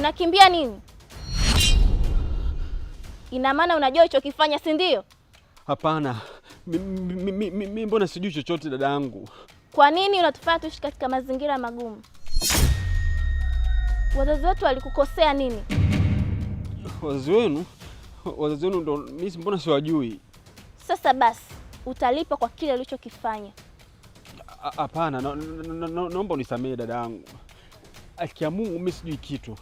Unakimbia nini? Ina maana unajua ulichokifanya, si ndio? Hapana. Mimi mbona sijui chochote dada yangu. Kwa nini unatufanya tuishi katika mazingira magumu? Wazazi wetu walikukosea nini? Wazazi wenu ndo mimi mbona siwajui? Sasa basi, utalipa kwa kile ulichokifanya. Hapana, naomba unisamehe dada yangu. Akia Mungu mimi sijui kitu.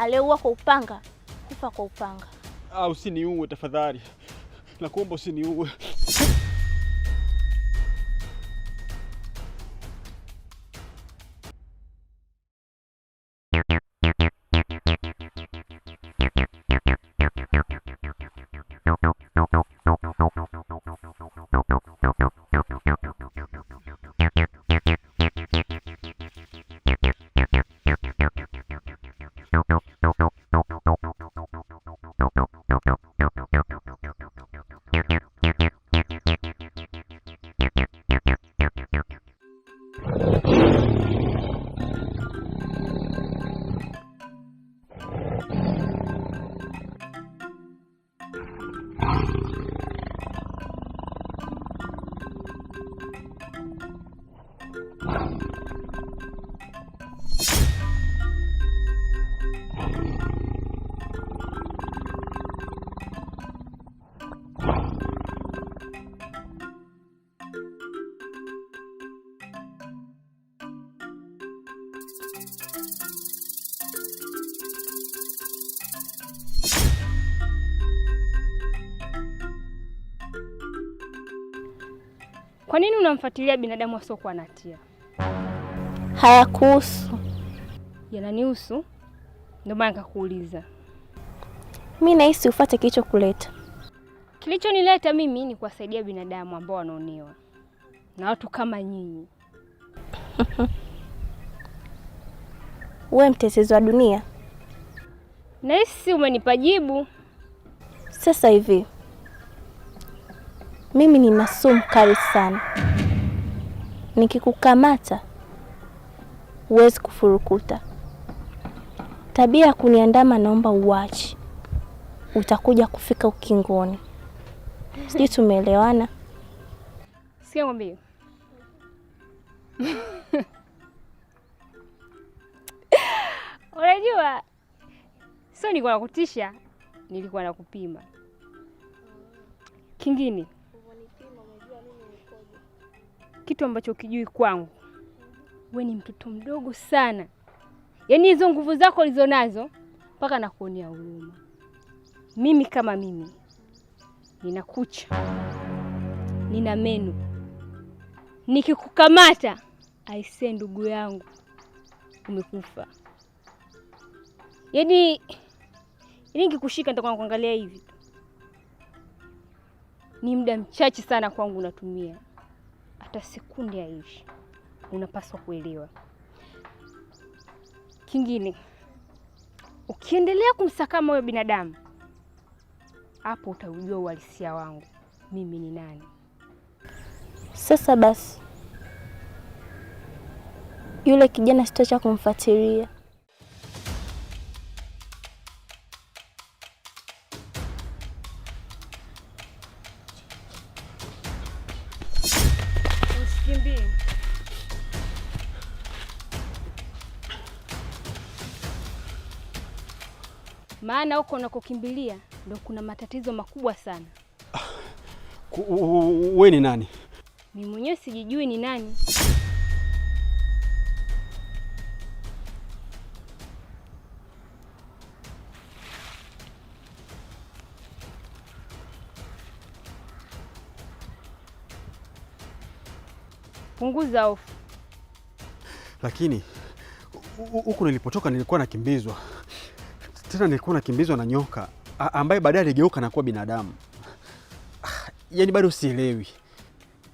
Aliyeua kwa upanga, kufa kwa upanga. Usiniue tafadhali. Nakuomba usiniue. Kwa nini unamfuatilia binadamu asiokuwa na hatia? Hayakuhusu. Yananihusu. Ndio maana nikakuuliza. Mimi nahisi ufuate kilichokuleta. Kilichonileta mimi ni kuwasaidia binadamu ambao wanaonewa na watu kama nyinyi. Wewe mtetezi wa dunia. Nahisi umenipa jibu. Sasa hivi mimi nina sumu kali sana. Nikikukamata huwezi kufurukuta. Tabia ya kuniandama naomba uache. Utakuja kufika ukingoni. Sijui tumeelewana? Sikia ngombe. Unajua sio nilikuwa nakutisha, nilikuwa nakupima. Kingine kitu ambacho ukijui kwangu, wewe ni mtoto mdogo sana. Yaani hizo nguvu zako ulizonazo mpaka nakuonea huruma. Mimi kama mimi nina kucha, nina meno. Nikikukamata aisee, ndugu yangu, umekufa. Yaani nikikushika nitakuwa nakuangalia hivi. Ni muda mchache sana kwangu unatumia. Hata sekunde haishi. Unapaswa kuelewa. Kingine, ukiendelea kumsakama huyo binadamu, hapo utaujua uhalisia wangu. Mimi ni nani? Sasa basi, yule kijana sitaacha kumfuatilia. Usikimbie. Maana huko unakokimbilia ndio kuna matatizo makubwa sana. Wewe ni nani? Mimi mwenyewe sijijui ni nani. Punguza hofu. Lakini huku nilipotoka nilikuwa nakimbizwa. Tena nilikuwa nakimbizwa na nyoka ambaye baadaye aligeuka na kuwa binadamu. Yaani bado sielewi.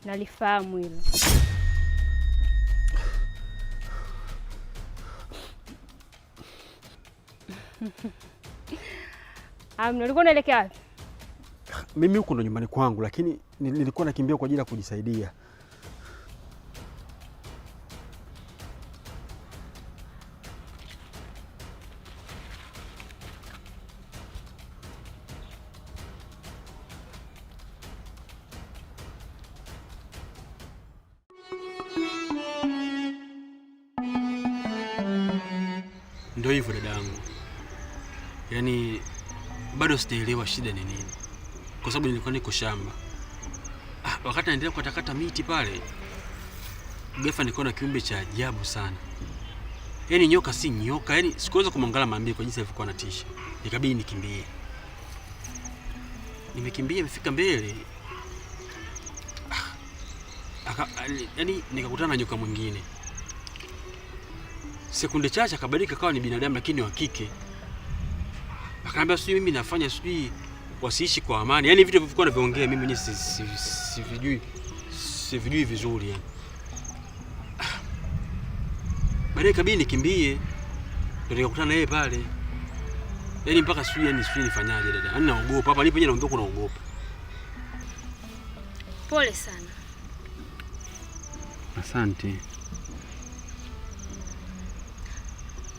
Nalifahamu hilo. Ulikuwa unaelekea wapi? Mimi huko ndo nyumbani kwangu, lakini nilikuwa nakimbia kwa ajili ya kujisaidia. Ndio hivyo dadangu. Yaani bado sijaelewa shida ni nini. Kwa sababu nilikuwa niko shamba. Wakati naendelea kukatakata miti pale, ghafla nikaona kiumbe cha ajabu sana. Yaani nyoka si nyoka, yaani sikuweza kumwangalia mambie kwa jinsi alivyokuwa anatisha. Ikabidi nikimbie. Nimekimbia nimefika mbele. Yaani nikakutana na nyoka mwingine. Sekunde chache akabadilika kawa ni binadamu lakini wa kike. Akaambia sijui mimi nafanya sijui wasiishi kwa amani. Yaani vitu vilivyokuwa naviongea mimi mwenyewe sivijui vizuri yani. Baadaye ikabidi nikimbie. Ndio nikakutana na yeye pale. Yaani mpaka sijui nifanyaje dada. Yaani naogopa. Hapa nipo nje naongea kuna naogopa. Pole sana. Asante.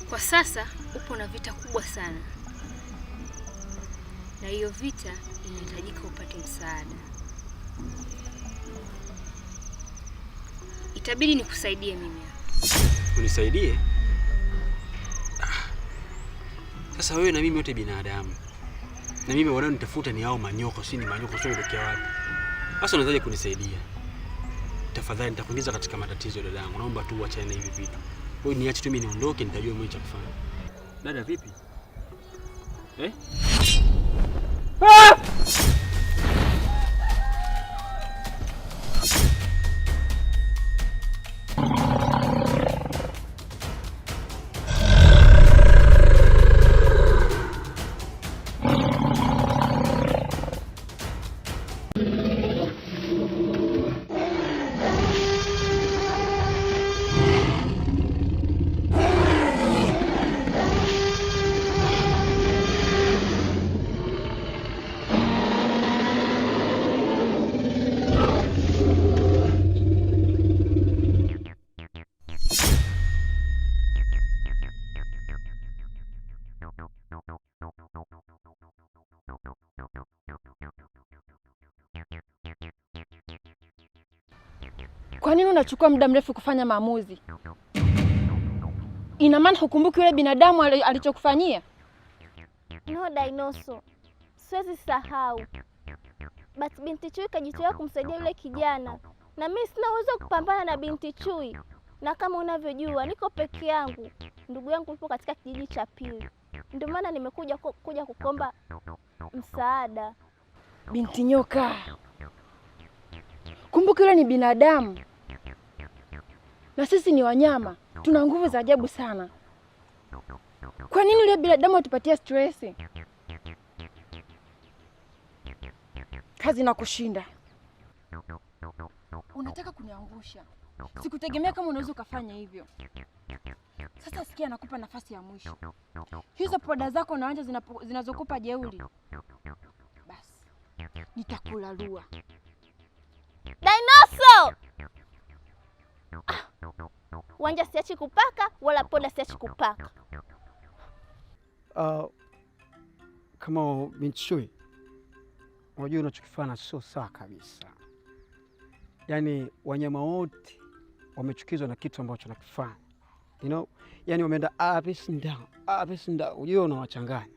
Kwa sasa upo na vita kubwa sana. Na hiyo vita inahitajika upate msaada. Itabidi nikusaidie mimi. Unisaidie? Sasa wewe na mimi wote binadamu. Na mimi wanao nitafuta ni hao manyoko, si ni manyoko sio ndio wapi? Sasa unawezaje kunisaidia? Tafadhali nitakuingiza katika matatizo dadangu. Naomba tu uachane na hivi vitu. Wewe niache tu mimi niondoke, nitajua mimi cha kufanya. Dada vipi? Kwa nini unachukua muda mrefu kufanya maamuzi? Ina maana hukumbuki yule binadamu alichokufanyia? No Dinoso, siwezi sahau. But binti Chui kajitolea kumsaidia yule kijana. Na mimi sina uwezo wa kupambana na binti Chui. Na kama unavyojua niko peke yangu. Ndugu yangu yupo katika kijiji cha pili. Ndio maana nimekuja kukomba msaada. Binti nyoka. Kumbuka yule ni binadamu. Na sisi ni wanyama. Tuna nguvu za ajabu sana. Kwa nini yule binadamu atupatia stress? Kazi na kushinda. Unataka kuniangusha. Sikutegemea kama unaweza ukafanya hivyo. Sasa sikia, nakupa nafasi ya mwisho. Hizo poda zako na wanja zinazokupa jeuri. Basi nitakulalua. Dinoso! Wanja siachi kupaka wala poda siachi kupaka. Kama binti Chui, unajua unachokifanya sio sawa kabisa. Yaani wanyama wote wamechukizwa na kitu ambacho nakifanya. You know? Yaani wameenda up and down. Unajua unawachanganya.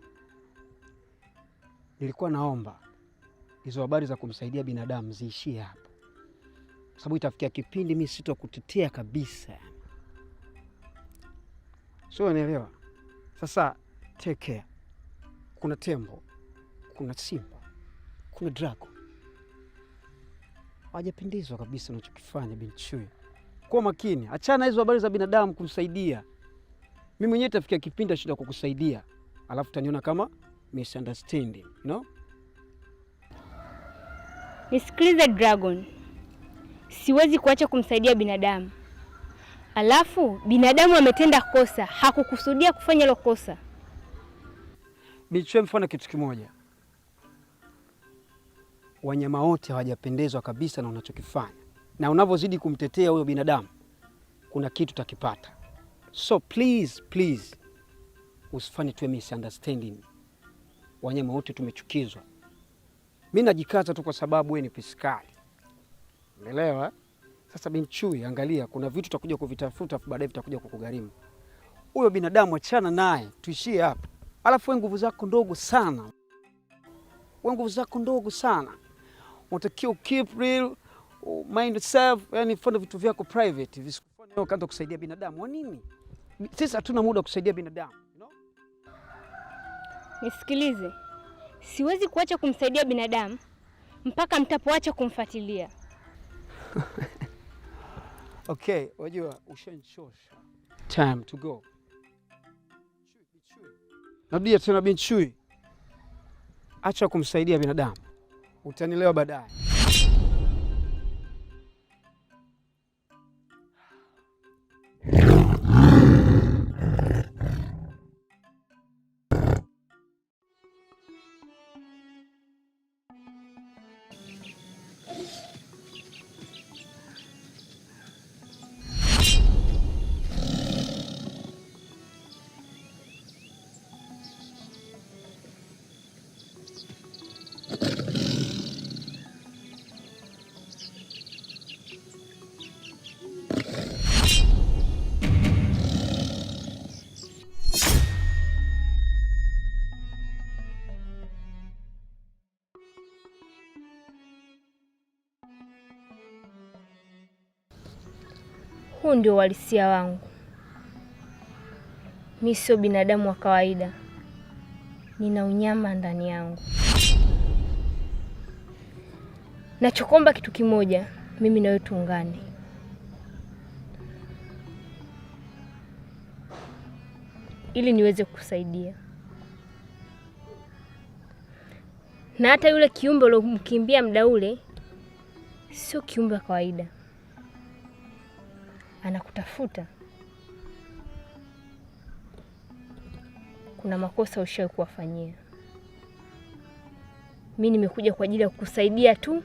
Nilikuwa naomba hizo habari za kumsaidia binadamu ziishie hapo. Kwa sababu itafikia kipindi mimi sitakutetea kabisa. Sio, unaelewa? Sasa take care. Kuna tembo, kuna simba, kuna dragon. Hajapendezwa kabisa unachokifanya binti Chui. Kwa makini, achana hizo habari za binadamu kumsaidia. Mimi mwenyewe itafikia kipindi shida kukusaidia. Alafu utaniona kama misunderstanding, you know? Nisikilize Dragon. Siwezi kuacha kumsaidia binadamu. Alafu binadamu ametenda kosa, hakukusudia kufanya hilo kosa. Binti Chui, mfano kitu kimoja. Wanyama wote hawajapendezwa kabisa na unachokifanya. Na unavyozidi kumtetea huyo binadamu, kuna kitu utakipata. So please, usifanye tuwe misunderstanding. Wanyama wote tumechukizwa. Mimi najikaza tu kwa sababu wewe ni piskali. Umeelewa? Sasa binti Chui, angalia, kuna vitu utakuja kuvitafuta baadaye vitakuja kukugharimu. Huyo binadamu achana naye, tuishie hapa. Alafu wewe nguvu zako ndogo sana. Wewe nguvu zako ndogo sana. Unatakiwa keep real, mind yourself, yani fanya vitu vyako private. Visikufanye wewe kaanza kusaidia binadamu. Wa nini? Sisi hatuna muda wa kusaidia binadamu, you know? Nisikilize. Siwezi kuacha kumsaidia binadamu mpaka mtapoacha kumfuatilia. Okay, wajua ushanichosha. Time to go. Narudia tena Binchui. Acha kumsaidia binadamu. Utanielewa baadaye. Huu ndio uhalisia wangu. Mimi sio binadamu wa kawaida. Nina unyama ndani yangu. Nachokomba kitu kimoja, mimi na wewe tuungane. Ili niweze kukusaidia. Na hata yule kiumbe ulomkimbia muda ule sio kiumbe wa kawaida. Anakutafuta. Kuna makosa ushawahi kuwafanyia. Mimi nimekuja kwa ajili ya kukusaidia tu.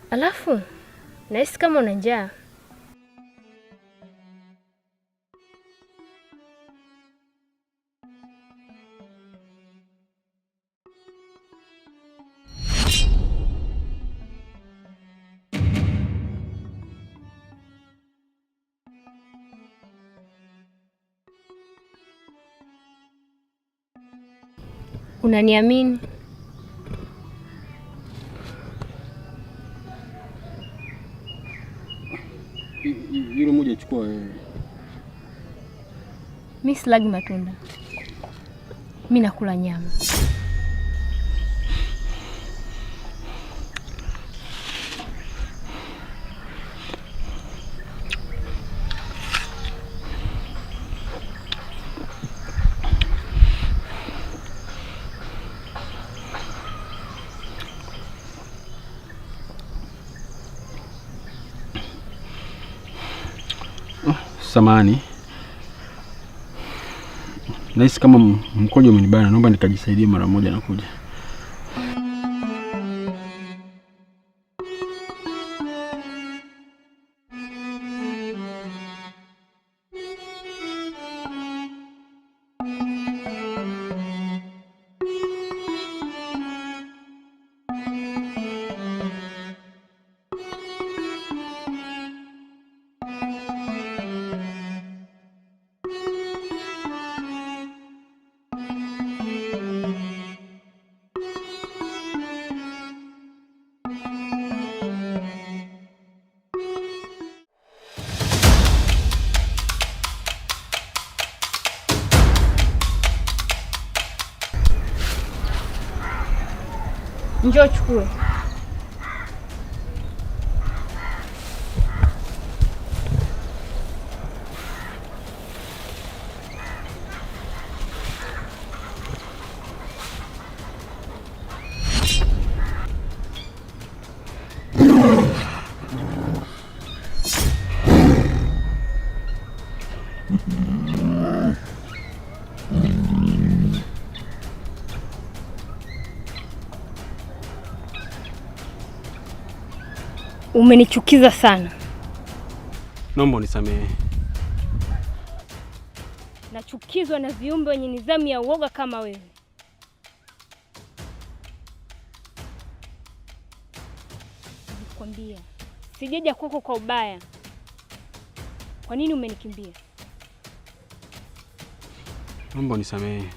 Alafu nahisi kama una njaa. Unaniamini? Yule mmoja chukua wewe. Mimi silagi matunda. Mimi nakula nyama. Samahani. Nahisi kama mkojo umenibana, naomba nikajisaidie mara moja na kuja. Njoo chukue. Umenichukiza sana. Naomba unisamehe. Nachukizwa na viumbe wenye nidhamu ya uoga kama wewe. Nikwambia, sijaja kwako kwa ubaya. Kwa nini umenikimbia? Naomba unisamehe.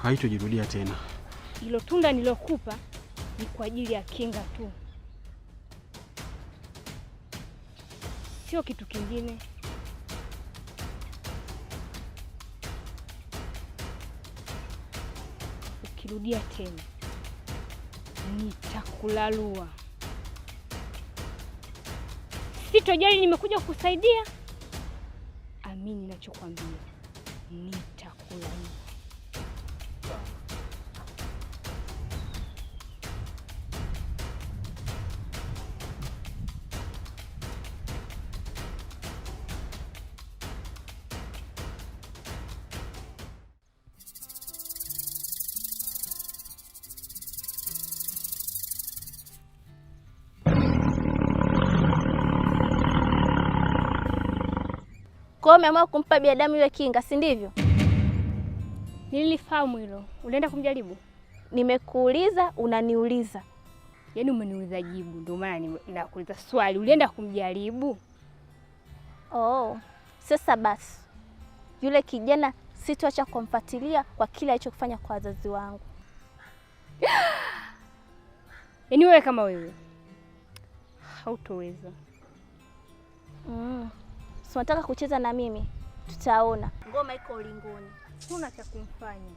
Haitojirudia tena. Hilo tunda nilokupa ni kwa ajili ya kinga tu, sio kitu kingine. Ukirudia tena nitakulalua. Sitojali nimekuja kukusaidia. Amini ninachokwambia, nitakulalua. Kwa hiyo umeamua kumpa binadamu yule kinga, si ndivyo? Nilifahamu hilo. Ulienda kumjaribu? Nimekuuliza unaniuliza. Yaani umeniuliza jibu, ndio maana nakuuliza swali. Ulienda kumjaribu? Oh, sasa basi. Yule kijana sitoacha kumfuatilia kwa kile alichokufanya kwa wazazi wangu. Yaani wewe kama wewe hautoweza. Si unataka kucheza na mimi? Tutaona. Ngoma iko ulingoni. Huna cha kumfanya.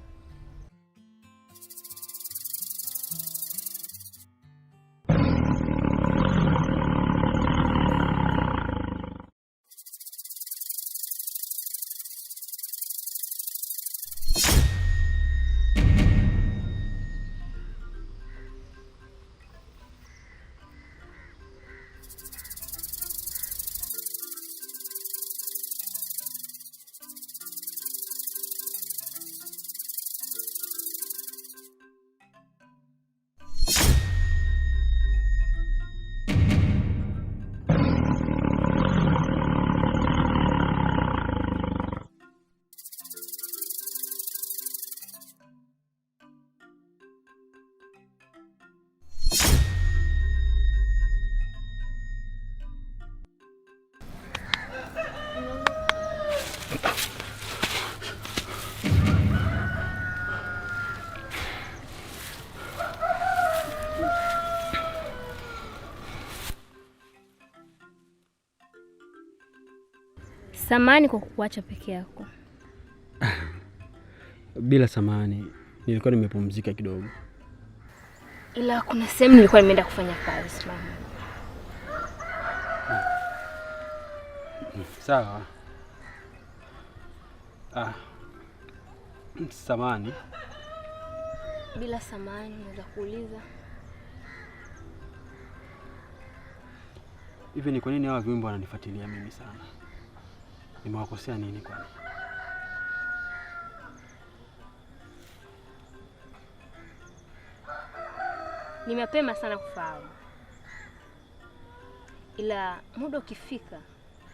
Samahani kwa kukuacha peke yako. Bila samahani, nilikuwa nimepumzika kidogo. Ila kuna sehemu nilikuwa nimeenda kufanya kazi mama. Sawa. Samahani. Bila samahani naweza kuuliza. Hivi ni kwa nini hawa viumbe wananifuatilia mimi sana? Nimewakosea nini kwani? Ni mapema sana kufahamu. Ila muda ukifika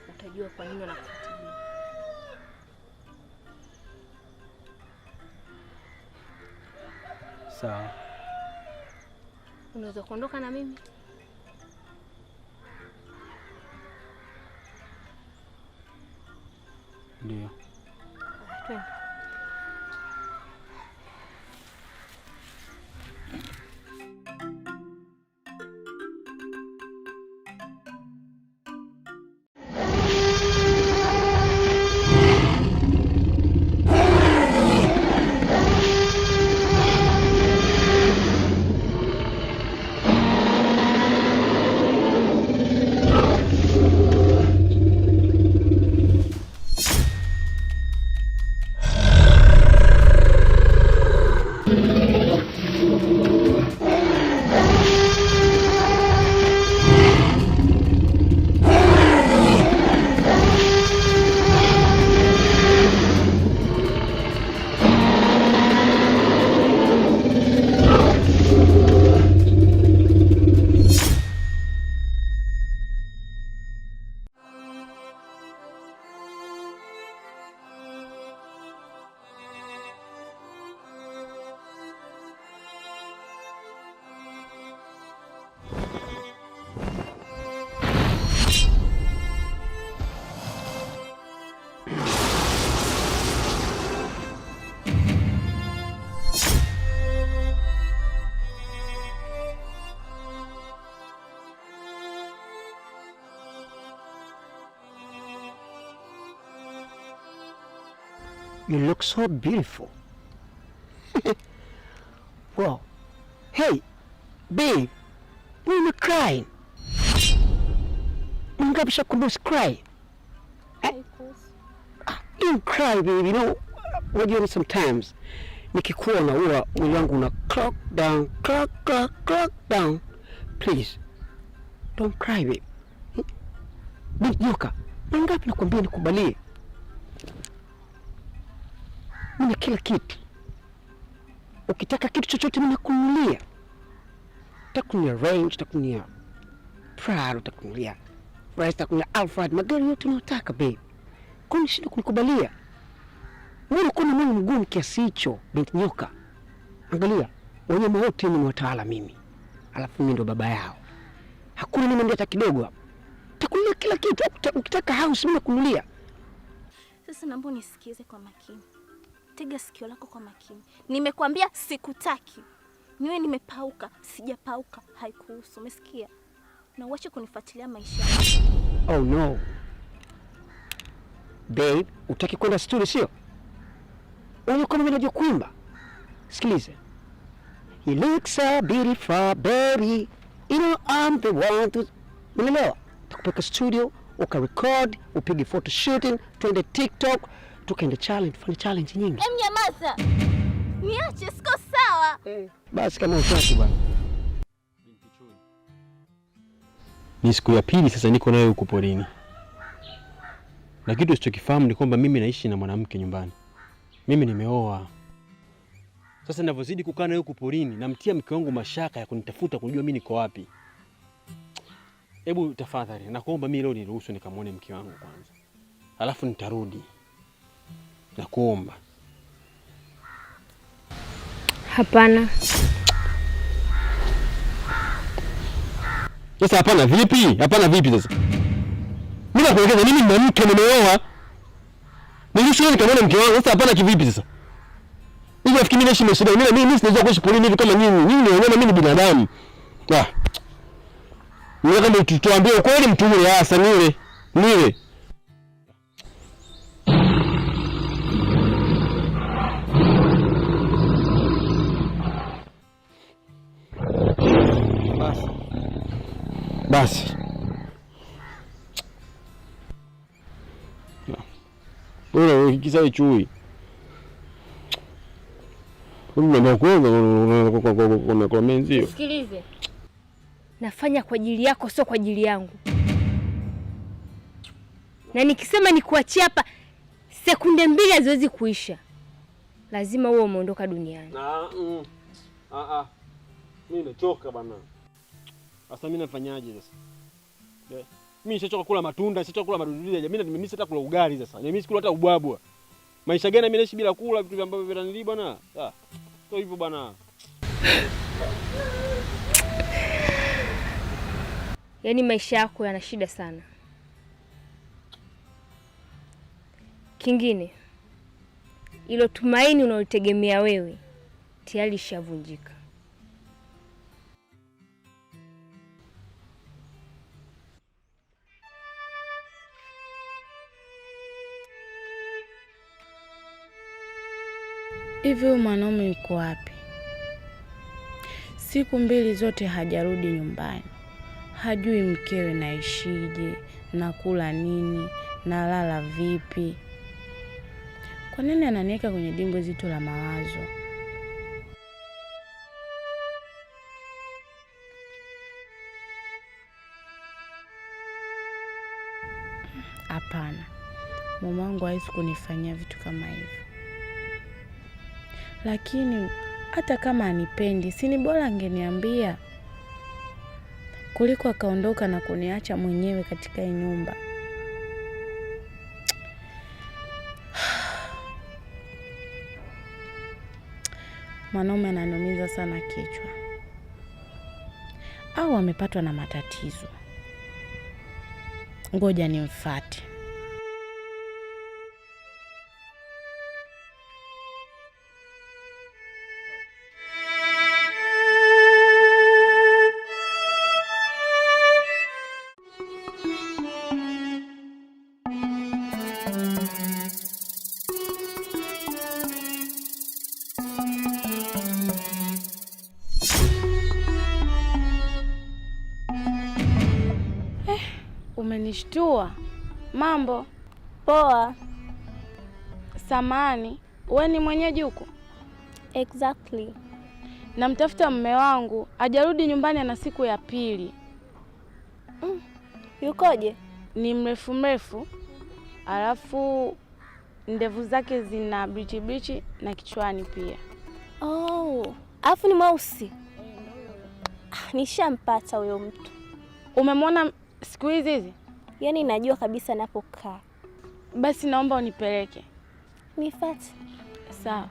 utajua kwa nini wanakufuatilia. Sawa. Unaweza kuondoka na mimi? Ndio. Twende. You look so beautiful. Well, hey, babe, why are you crying? Mngabisha kudus cry. Don't cry, baby. You know, what you know sometimes, nikikuona huwa mwili wangu una clock down. Please, don't cry, baby. Binti nyoka, mangapi nakwambia nikubalie? Mimi kila kitu. Ukitaka kitu chochote mimi nakununulia. Takunulia Range, takunulia Prado, takunulia Rice, takunulia Alphard, magari yote unayotaka, babe. Kwa nini shida kunikubalia? Mbona kuna mimi mgumu kiasi hicho, binti nyoka? Angalia, wanyama wote nimewatawala mimi. Alafu mimi ndo baba yao. Hakuna mimi ndiye hata kidogo hapo. Takunulia kila kitu, ukitaka house mimi nakunulia. Sasa naomba unisikize kwa makini. Tega sikio lako kwa makini. Nimekwambia sikutaki. Niwe nimepauka, sijapauka, haikuhusu. Umesikia? Na uache kunifuatilia maisha yangu. Oh no. Babe, utaki kwenda studio sio? Wewe kama unajua kuimba. Sikilize. You look so beautiful, baby. You know I'm the one to... Unaelewa? Tukupeka studio, ukarecord, upige photo shooting, twende TikTok, tukaende challenge, fanya challenge nyingi. Nyamaza. Niache, siko sawa. Basi kama utaki bwana. Ni siku ya pili sasa niko nawe huko porini. Na kitu usichokifahamu ni kwamba mimi naishi na mwanamke nyumbani. Mimi nimeoa. Sasa ninavyozidi kukaa nawe huko porini, namtia mke wangu mashaka ya kunitafuta kujua mimi niko wapi. Hebu tafadhali, nakuomba mimi leo niruhusu nikamwone mke wangu kwanza. Alafu nitarudi. Nakuomba. Hapana. Sasa hapana vipi? Hapana vipi sasa? Mimi nakuelekeza mimi ni mke nimeoa. Nilishauri nikamwona mke wangu. Sasa hapana kivipi sasa? Hivi nafikiri mimi naishi maisha gani? Mimi siwezi kuishi porini hivi kama nyinyi. Nyinyi mnaona mimi ni binadamu. Mimi kama tutuambie ukweli mtu yule hasa niwe. Basi. Wewe kisa chui. Kwa menzio. Sikilize. Nafanya kwa ajili yako, sio kwa ajili yangu. Na nikisema nikuachie hapa sekunde 2 haziwezi kuisha. Lazima uwe umeondoka duniani. Mimi nimechoka bana. Sasa mimi nafanyaje sasa? Mimi nishachoka kula matunda, nishachoka kula madudu. Mimi hata kula ugali sasa. Mimi sikula hata ubwabwa. Maisha gani mimi naishi bila kula vitu ambavyo vinanili bwana? Sio hivyo bwana. Yaani maisha yako yana shida sana. Kingine, ilo tumaini unalotegemea wewe tayari lishavunjika. Hivi huyu mwanaume yuko wapi? Siku 2 zote hajarudi nyumbani. Hajui mkewe naishije, nakula nini, nalala vipi. Kwa nini ananiweka kwenye dimbwi zito la mawazo? Hapana. Mamangu hawezi kunifanyia vitu kama hivyo. Lakini hata kama anipendi, si ni bora angeniambia kuliko akaondoka na kuniacha mwenyewe katika hii nyumba. Mwanaume ananiumiza sana kichwa. Au amepatwa na matatizo. Ngoja nimfuate. Umenishtua. Mambo Poa. samani, wewe ni mwenyeji huko? Exactly. Namtafuta mume wangu, hajarudi nyumbani, ana siku ya pili. Yukoje? Ni mrefu, alafu ndevu zake zina blichi na kichwani pia. Oh, alafu ni mweusi. Nishampata huyo mtu. Umemwona siku hizi? Yaani najua kabisa napokaa. Basi naomba unipeleke. Nifuate. Sawa.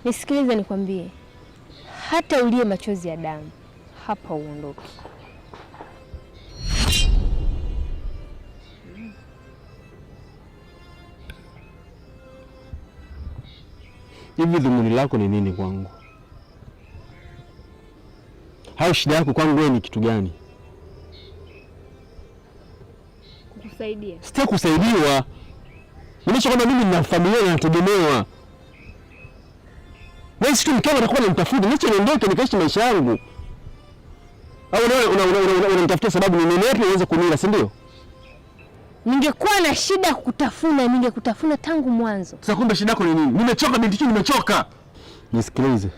Nisikilize nikwambie, hata ulie machozi ya damu hapa uondoke. Hivi dhumuni lako ni nini kwangu? Au shida yako kwangu wewe ni kitu gani? Kukusaidia. Sitaki kusaidiwa. Unacho kama mimi nina familia na nategemewa. Wewe si tu mkeo anakuwa ananitafuta, niache niondoke nikaishi maisha yangu. Au unanitafutia sababu ni nini yapi uweze kunila, si ndio? Ningekuwa na shida kukutafuna, ningekutafuna tangu mwanzo. Sasa kumbe shida yako ni nini? Nimechoka binti Chui, nimechoka. Nisikilize.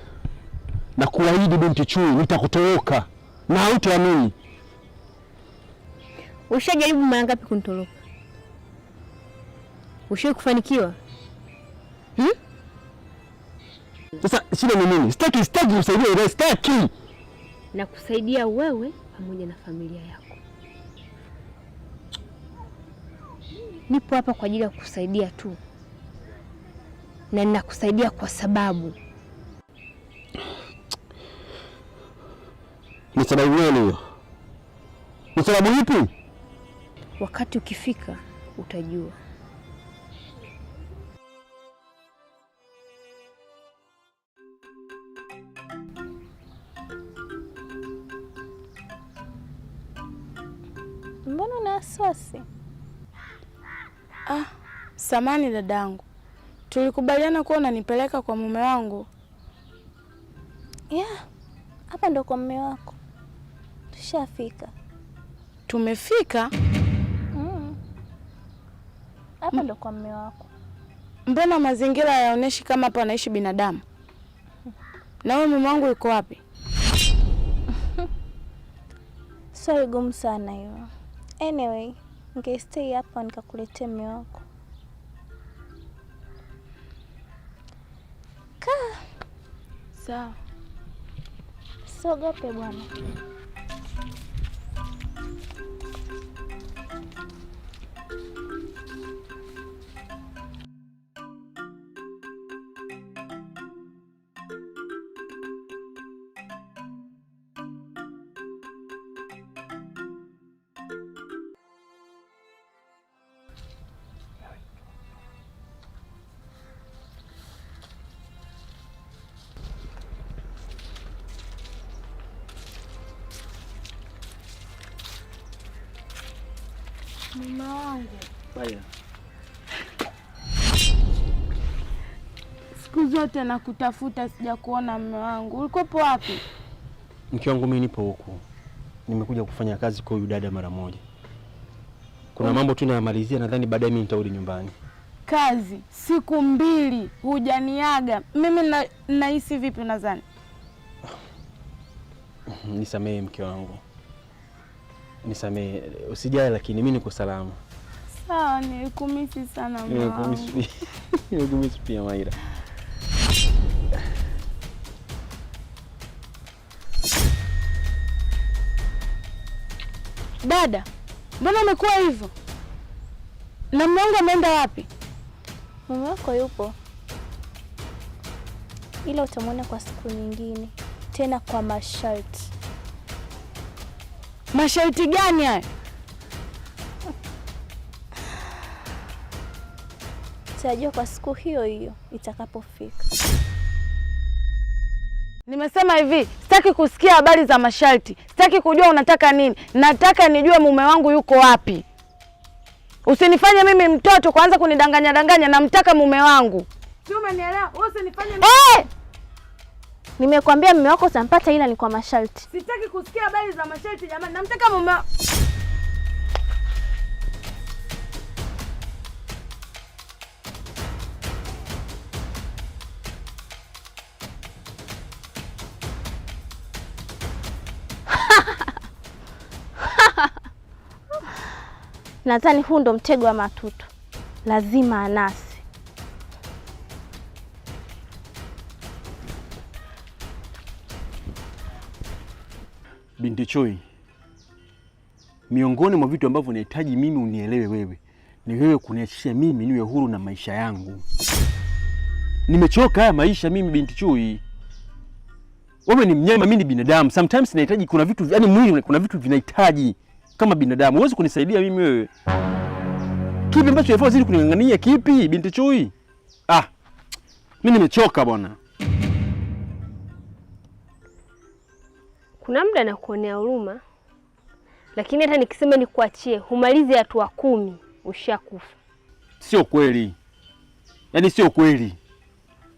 Na kuahidi binti Chui, nitakutoroka. Na hautaamini. Ushajaribu mara ngapi kunitoroka? Ushawahi kufanikiwa? Sasa shida ni nini? Sitaki usaidie wewe, sitaki. Na kusaidia wewe pamoja na familia yako. Nipo hapa kwa ajili ya kukusaidia tu. Na ninakusaidia kwa sababu. Ni sababu gani hiyo? Ni sababu ipi? Wakati ukifika utajua. Mbona una wasiwasi? Samani dadangu. Tulikubaliana kuwa unanipeleka kwa mume wangu. Yeah. Hapa ndo kwa mume wako. Tushafika. Tumefika? Hapa ndo kwa mume wako. Mbona mazingira hayaoneshi kama hapa anaishi binadamu? Na wewe mume wangu yuko wapi? Swali gumu sana hiyo. Anyway, stay hapa nikakuletea mume wako. Kaa. Sawa. Siogope bwana. Mume wangu. Baya. Siku zote nakutafuta sijakuona mume wangu. Ulikopo wapi? Mke wangu mimi nipo huku. nimekuja kufanya kazi kwa huyu dada mara moja. Kuna mambo tu nayamalizia, nadhani baadaye mimi nitarudi nyumbani. Kazi siku 2 hujaniaga. Mimi nahisi vipi nadhani? Nisamehe mke wangu. Nisamehe, usijali, lakini mimi niko salama. Sawa, nilikumisi sana mama. Nilikumisi pia Maira. Dada, mbona umekuwa hivyo? Na mume wangu ameenda wapi? Mume wako yupo, ila utamwona kwa siku nyingine, tena kwa masharti. Masharti gani hayo? Utajua kwa siku hiyo hiyo itakapofika. Nimesema hivi, sitaki kusikia habari za masharti. Sitaki kujua unataka nini. Nataka nijue mume wangu yuko wapi. Usinifanye mimi mtoto kuanza kunidanganya. Namtaka mume wangu. Si umenielewa? Usinifanye mimi. Nimekwambia mume wako utampata, ila ni kwa masharti. Sitaki kusikia habari za masharti jamani. Namtaka mume. Nadhani huu ndo mtego wa matutu, lazima anasi. Binti Chui, miongoni mwa vitu ambavyo nahitaji mimi unielewe wewe, ni wewe kuniachia mimi niwe huru na maisha yangu. Nimechoka haya maisha mimi Binti Chui. Wewe ni mnyama, mimi ni binadamu. Sometimes nahitaji, kuna vitu, yani mwili kuna vitu vinahitaji kama binadamu. Huwezi kunisaidia mimi wewe. Kipi ambacho yafaa zidi kuningangania kipi Binti Chui? Mimi nimechoka bwana. Kuna muda nakuonea huruma, lakini hata nikisema nikuachie humalizi hatua 10 ushakufa. Sio kweli. Yaani sio kweli.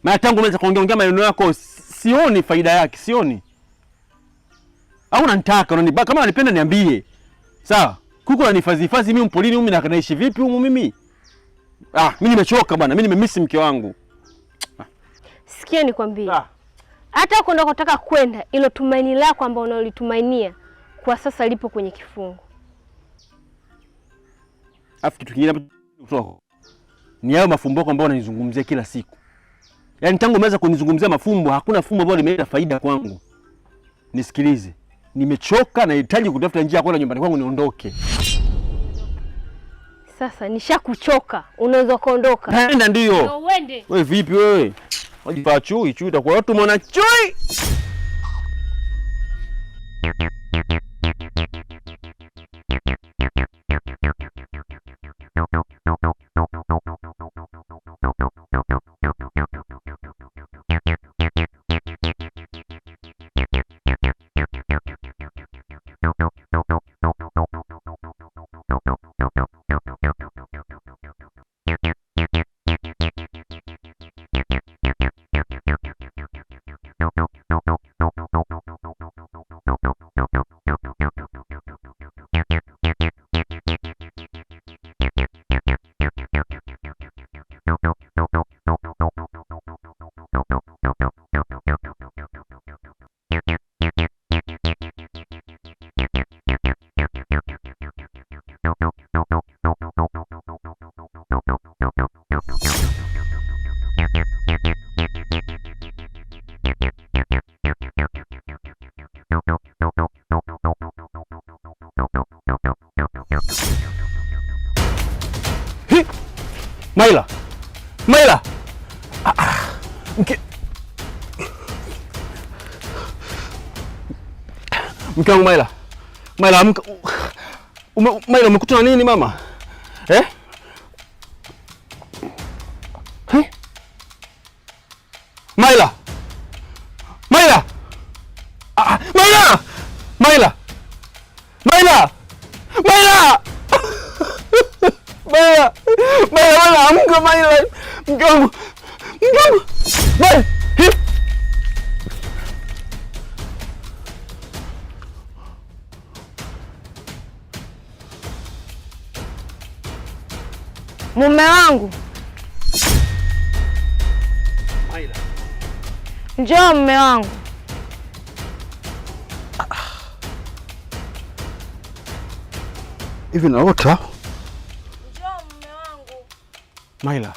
Maana tangu umeanza kuongea maneno yako sioni faida yake, sioni. Au unanitaka, unanibaka, kama unanipenda niambie. Sawa? Kuko unanihifadhi mimi mpolini huko, na naishi vipi huko mimi? Mimi nimechoka bwana, mimi nimemiss mke wangu. Sikia nikwambie. Hata huko ndako nataka kwenda, ilo tumaini lako ambalo unalitumainia kwa sasa lipo kwenye kifungo. Afu kitu kingine kutoka ni hayo mafumbo yako ambayo unanizungumzia kila siku. Yaani tangu umeanza kunizungumzia mafumbo, hakuna fumbo ambalo limeleta faida kwangu. Nisikilize. Nimechoka, nahitaji kutafuta njia ya kwenda nyumbani kwangu niondoke. Sasa nishakuchoka, unaweza kuondoka. Naenda ndio. Ndio uende. Wewe vipi wewe? Wajifaa chui itakuwa watu mwana chui. Maila! Maila! Mke wangu Maila. Maila amka. Maila umekutana nini mama? Maila! Maila! Maila! Maila! Maila! Maila! Maila! Maila, amka Maila. Mke wangu. Maila! Mume wangu, Maila. njoo mume wangu. Hivi naota? Njoo mume wangu. Maila.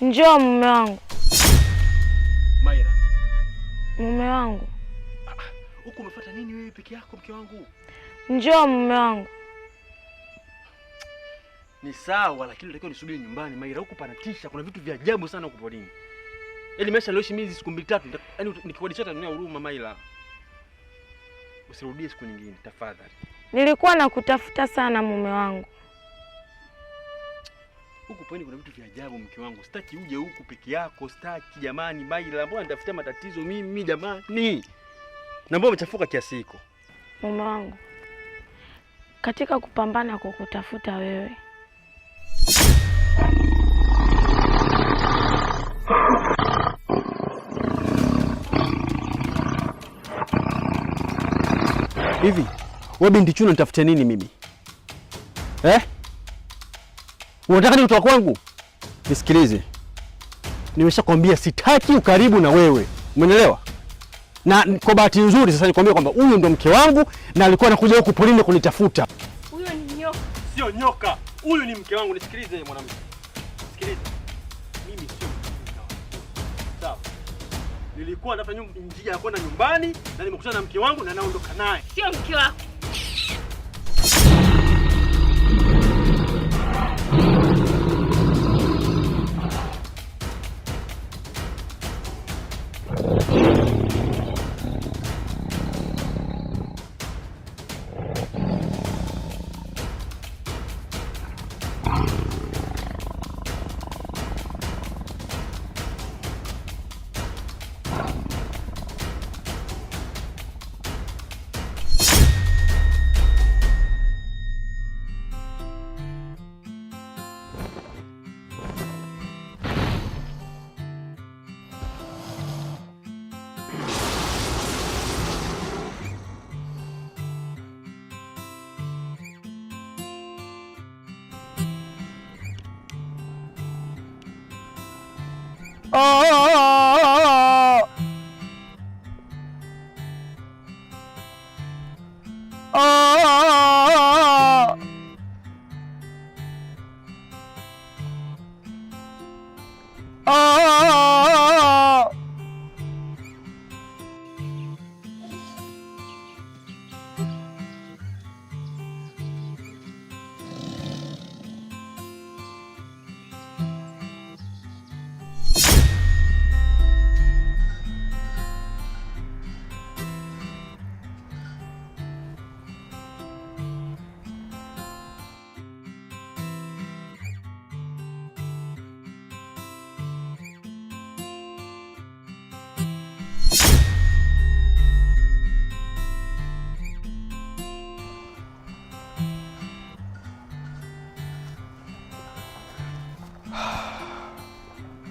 Njoo mume wangu. Maila. Mume wangu. Huku umefuata nini wewe peke yako mke wangu? Njoo mume wangu. Ni sawa lakini unatakiwa nisubiri nyumbani Maila. Huku panatisha, kuna vitu vya ajabu sana huko porini. Yaani maisha leo hizi siku 2-3, yaani nikikodisha tanunua huruma Maila. Usirudie siku nyingine tafadhali. Nilikuwa nakutafuta sana mume wangu. Huku porini kuna vitu vya ajabu mke wangu. Sitaki uje huku peke yako, sitaki jamani Maila. Mbona nitafutia matatizo mimi jamani? Na mbona umechafuka kiasi hiko? Mume wangu, katika kupambana kwa kutafuta wewe, Hivi, wewe binti Chuna nitafutia nini mimi? Unataka nini kutoka kwangu? Nisikilize. Nimeshakwambia sitaki ukaribu na wewe. Umeelewa? Na kwa bahati nzuri sasa nikwambia kwamba huyu ndo mke wangu na alikuwa anakuja huku porini kunitafuta. Huyo ni nyoka. Sio nyoka. Huyu ni mke wangu. Nisikilize mwanamke. Sikiliza. Mimi sio nyoka. Sawa. Nilikuwa natafuta njia ya kwenda nyumbani na nimekutana na mke wangu na naondoka naye. Sio mke wako.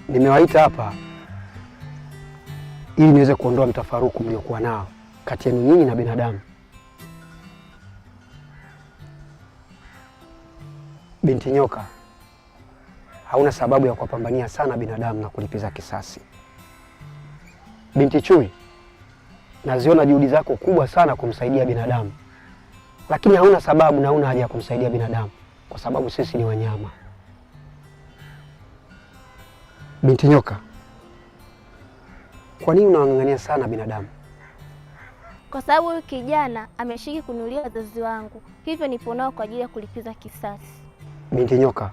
Nimewaita hapa ili niweze kuondoa mtafaruku mliokuwa nao kati yenu nyinyi na binadamu. Binti Nyoka, hauna sababu ya kuwapambania sana binadamu na kulipiza kisasi. Binti Chui, naziona juhudi zako kubwa sana kumsaidia binadamu, lakini hauna sababu na hauna haja ya kumsaidia binadamu kwa sababu sisi ni wanyama. Binti Nyoka, kwa nini unawang'ang'ania sana binadamu? Kwa sababu huyu kijana ameshiriki kuniulia wazazi wangu, hivyo nipo nao kwa ajili ya kulipiza kisasi. Binti Nyoka,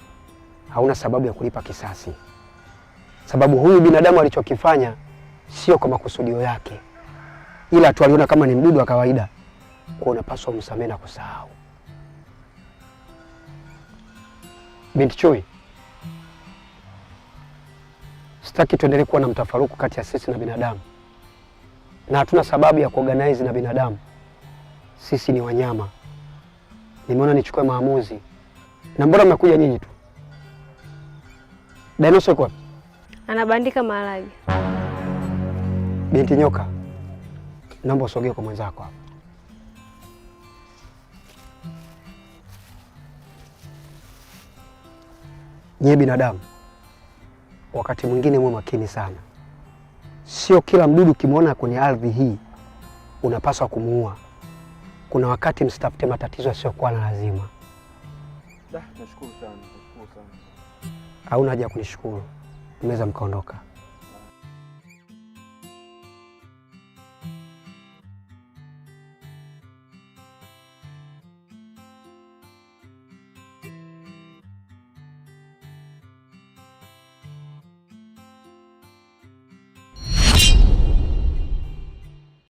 hauna sababu ya kulipa kisasi, sababu huyu binadamu alichokifanya sio kwa makusudio yake, ila tu aliona kama ni mdudu wa kawaida, kwa unapaswa umsamehe na kusahau. Binti Chui, sitaki tuendelee kuwa na mtafaruku kati ya sisi na binadamu, na hatuna sababu ya kuorganize na binadamu. Sisi ni wanyama. Nimeona nichukue maamuzi. Na mbona mmekuja nyinyi tu? Dinosaur yuko wapi? Anabandika maharage. Binti Nyoka, naomba usogee kwa mwenzako hapa. Nyie binadamu wakati mwingine mwe makini sana. Sio kila mdudu ukimwona kwenye ardhi hii unapaswa kumuua. Kuna wakati msitafute matatizo yasiyokuwa na lazima. Nashukuru sana, nashukuru sana. Hauna haja ya kunishukuru. Mnaweza mkaondoka.